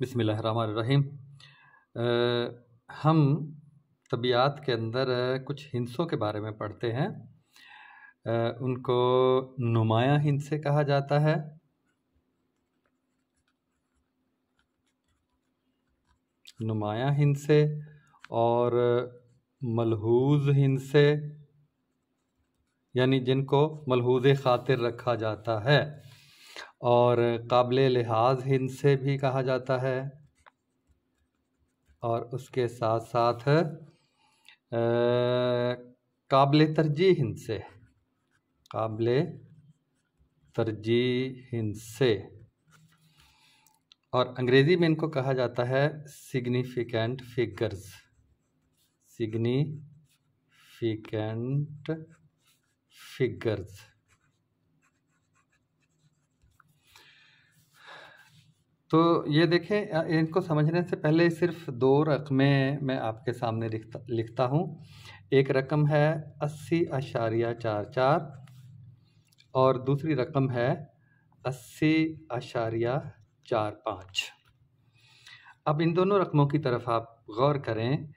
बिस्मिल्लाहिर्रहमानिर्रहीम। हम तबीयात के अंदर कुछ हिंसों के बारे में पढ़ते हैं। उनको नुमायाँ हिंसे कहा जाता है। नुमायाँ हिंसे और मलहूज़ हिंसे, यानी जिनको मलहूज़े ख़ातिर रखा जाता है, और काबिले लिहाज हिंसे भी कहा जाता है। और उसके साथ साथ काबिले तरजीह हिंसे, काबिले तरजीह हिंसे, और अंग्रेज़ी में इनको कहा जाता है सिग्निफिकेंट फिगर्स, सिग्निफिकेंट फिगर्स। तो ये देखें, इनको समझने से पहले सिर्फ दो रकमें मैं आपके सामने लिखता हूँ। एक रकम है 80.44 और दूसरी रकम है 80.45। अब इन दोनों रकमों की तरफ आप गौर करें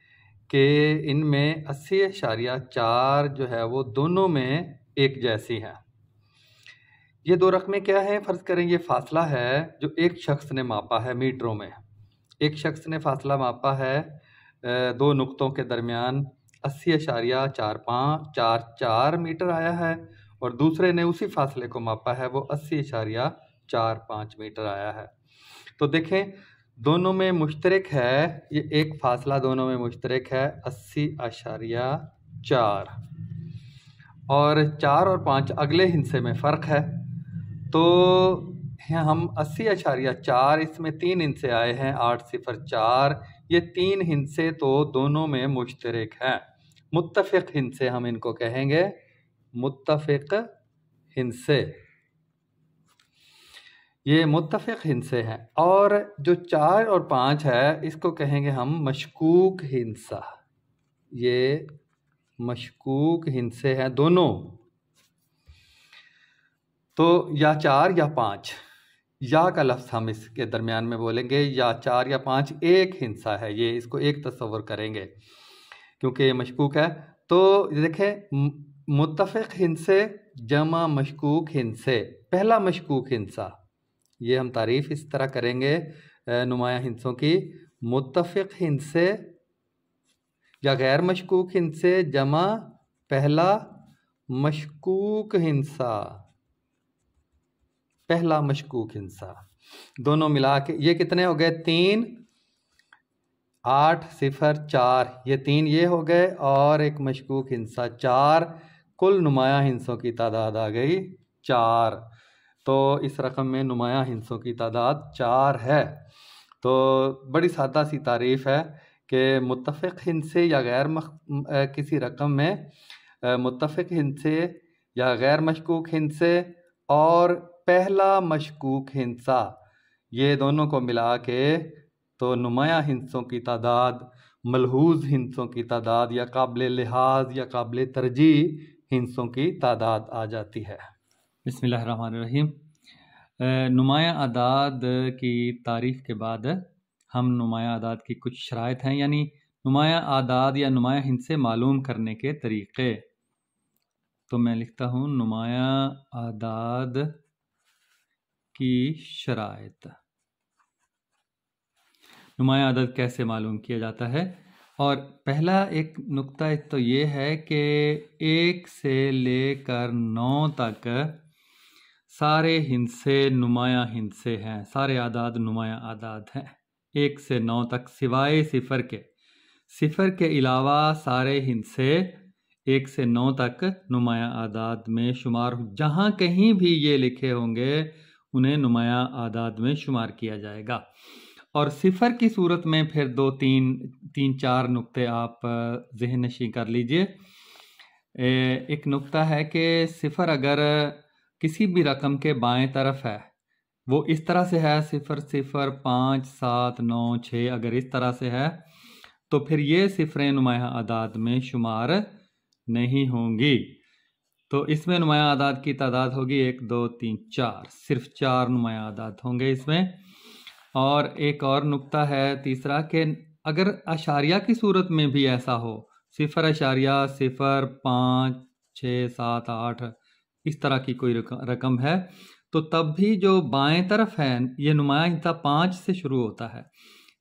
कि इनमें 80.4 जो है वो दोनों में एक जैसी हैं। ये दो रकमें क्या हैं? फ़र्ज़ करें ये फ़ासला है जो एक शख्स ने मापा है मीटरों में। एक शख्स ने फ़ासला मापा है दो नुक्तों के दरमियान 80.44 मीटर आया है, और दूसरे ने उसी फ़ासले को मापा है, वो 80.45 मीटर आया है। तो देखें, दोनों में मुश्तरक है, ये एक फ़ासला दोनों में मुश्तरक है 80.4, और 4 और 5 अगले हिस्से में फ़र्क है। तो हम 80.4, इसमें 3 हिस्से आए हैं 804, ये 3 हिस्से तो दोनों में मुश्तरक हैं। मुत्तफ़िक़ हिस्से हम इनको कहेंगे, मुत्तफ़िक़ हिस्से, ये मुत्तफ़िक़ हिस्से हैं। और जो 4 और 5 है इसको कहेंगे हम मशकूक हिस्सा, ये मशकूक हिस्से हैं दोनों। तो या 4 या 5, या का लफ्ज़ हम इसके दरमियान में बोलेंगे, या 4 या 5 एक हिस्सा है, ये इसको एक तस्वर करेंगे क्योंकि ये मशकूक है। तो देखें, मुत्तफ़िक़ हिस्से जमा मशकूक हिस्से, पहला मशकूक हिस्सा, ये हम तारीफ़ इस तरह करेंगे नुमायाँ हिस्सों की, मुत्तफ़िक़ हिस्से या गैर मशकूक हिस्से जमा पहला मशकूक हिस्सा, पहला मशकूक हिस्सा, दोनों मिला के ये कितने हो गए? 3, 8, 0, 4, ये 3 ये हो गए, और एक मशकूक हिस्सा 4, कुल नुमायाँ हिस्सों की तादाद आ गई 4। तो इस रकम में नुमायाँ हिस्सों की तादाद 4 है। तो बड़ी सादा सी तारीफ़ है कि मुत्तफ़िक़ हिस्से या गैर किसी रकम में मुत्तफ़िक़ हिस्से या गैर मशकूक हिस्से और पहला मशकूक हिस्सा, ये दोनों को मिला के तो नुमायाँ हिस्सों की तादाद, मलहूज़ हिस्सों की तादाद, या काबिल लिहाज या काबिल तरजीह हिस्सों की तादाद आ जाती है। बिस्मिल्लाहिर्रहमानिर्रहीम। नुमायाँ आदाद की तारीफ़ के बाद हम नुमायाँ आदाद की कुछ शराइत हैं, यानी नुमायाँ आदाद या नुमायाँ हिस्से मालूम करने के तरीक़े। तो मैं लिखता हूँ नुमायाँ आदाद की शराइत। नुमायाँ आदद कैसे मालूम किया जाता है? और पहला एक नुक्ता तो ये है कि 1 से लेकर 9 तक सारे हिस्से नुमायाँ हिस्से हैं, सारे आदाद नुमायाँ आदाद हैं 1 से 9 तक, सिवाय सिफ़र के अलावा सारे हिस्से 1 से 9 तक नुमायाँ आदाद में शुमार, जहाँ कहीं भी ये लिखे होंगे उन्हें नुमायाँ आदाद में शुमार किया जाएगा। और सिफ़र की सूरत में फिर 2-3-4 नुक्ते आप ज़हन नशीं कर लीजिए। एक नुक्ता है कि सिफ़र अगर किसी भी रकम के बाएं तरफ है, वो इस तरह से है 0 0 5 7 9 6, अगर इस तरह से है तो फिर ये सिफ़रें नुमायाँ आदाद में शुमार नहीं होंगी। तो इसमें नुमायाँ आदाद की तादाद होगी 1 2 3 4, सिर्फ 4 नुमायाँ आदाद होंगे इसमें। और एक और नुक्ता है तीसरा कि अगर अशारिया की सूरत में भी ऐसा हो, 0.0, 5, 6, 7, 8 इस तरह की कोई रकम है, तो तब भी जो बाएं तरफ है ये नुमाया हिस्सा 5 से शुरू होता है,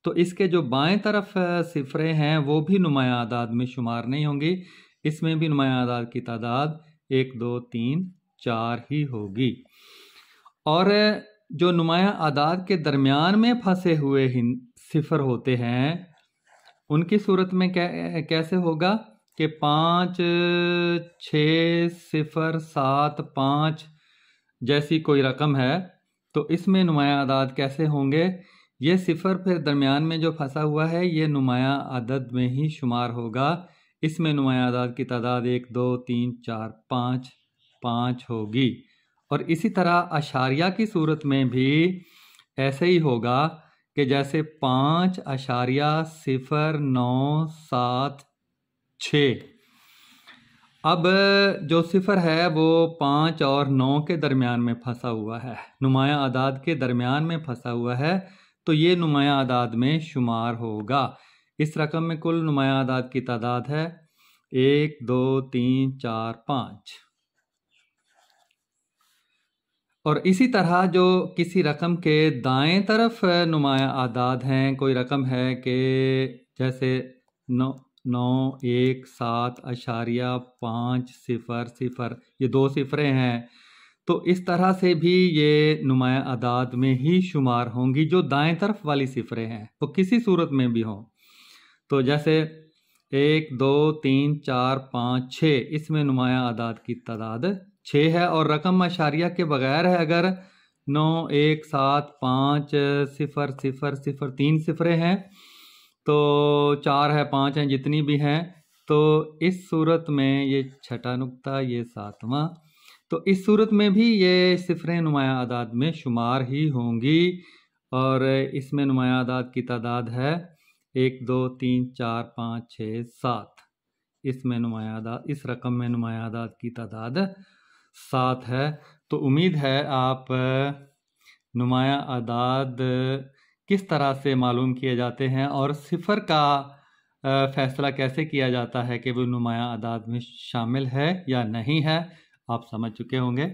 तो इसके जो बाएं तरफ सिफरे हैं वो भी नुमाया आदाद में शुमार नहीं होंगी। इसमें भी नुमाया आदाद की तादाद 1, 2, 3, 4 ही होगी। और जो नुमाया आदाद के दरमियान में फंसे हुए सिफर होते हैं उनकी सूरत में कैसे होगा कि 5, 6, 0, 7, 5 जैसी कोई रकम है, तो इसमें नुमाया आदाद कैसे होंगे? ये सिफर फिर दरमियान में जो फंसा हुआ है ये नुमाया आदद में ही शुमार होगा। इसमें नुमाया आदाद की तादाद 1, 2, 3, 4, 5 होगी। और इसी तरह अशारिया की सूरत में भी ऐसे ही होगा कि जैसे 5.097 अब जो सिफर है वो 5 और 9 के दरमियान में फंसा हुआ है, नुमाया आदाद के दरमियान में फंसा हुआ है, तो ये नुमाया आदाद में शुमार होगा। इस रकम में कुल नुमाया आदाद की तादाद है 1, 2, 3, 4, 5। और इसी तरह जो किसी रकम के दाएं तरफ नुमाया आदाद हैं, कोई रकम है कि जैसे 9,1,7.500 ये 2 सिफरें हैं, तो इस तरह से भी ये नुमाया आदाद में ही शुमार होंगी जो दाएं तरफ वाली सिफरें हैं, तो किसी सूरत में भी हों। तो जैसे 1, 2, 3, 4, 5, 6 इसमें नुमाया आदाद की तादाद 6 है, और रकम अशारिया के बगैर है अगर 9,1,7,5,0,0,0 3 सिफरें हैं, तो 4 है, 5 हैं, जितनी भी हैं, तो इस सूरत में ये छठा नुक्ता, ये 7वां, तो इस सूरत में भी ये सिफरें नुमाया आदाद में शुमार ही होंगी। और इसमें नुमाया आदाद की तादाद है 1, 2, 3, 4, 5, 6, 7। इसमें नुमाया आदाद, इस रकम में नुमाया आदाद की तादाद 7 है। तो उम्मीद है आप नुमाया आदाद किस तरह से मालूम किए जाते हैं और सिफर का फ़ैसला कैसे किया जाता है कि वो नुमाया आदाद में शामिल है या नहीं है, आप समझ चुके होंगे।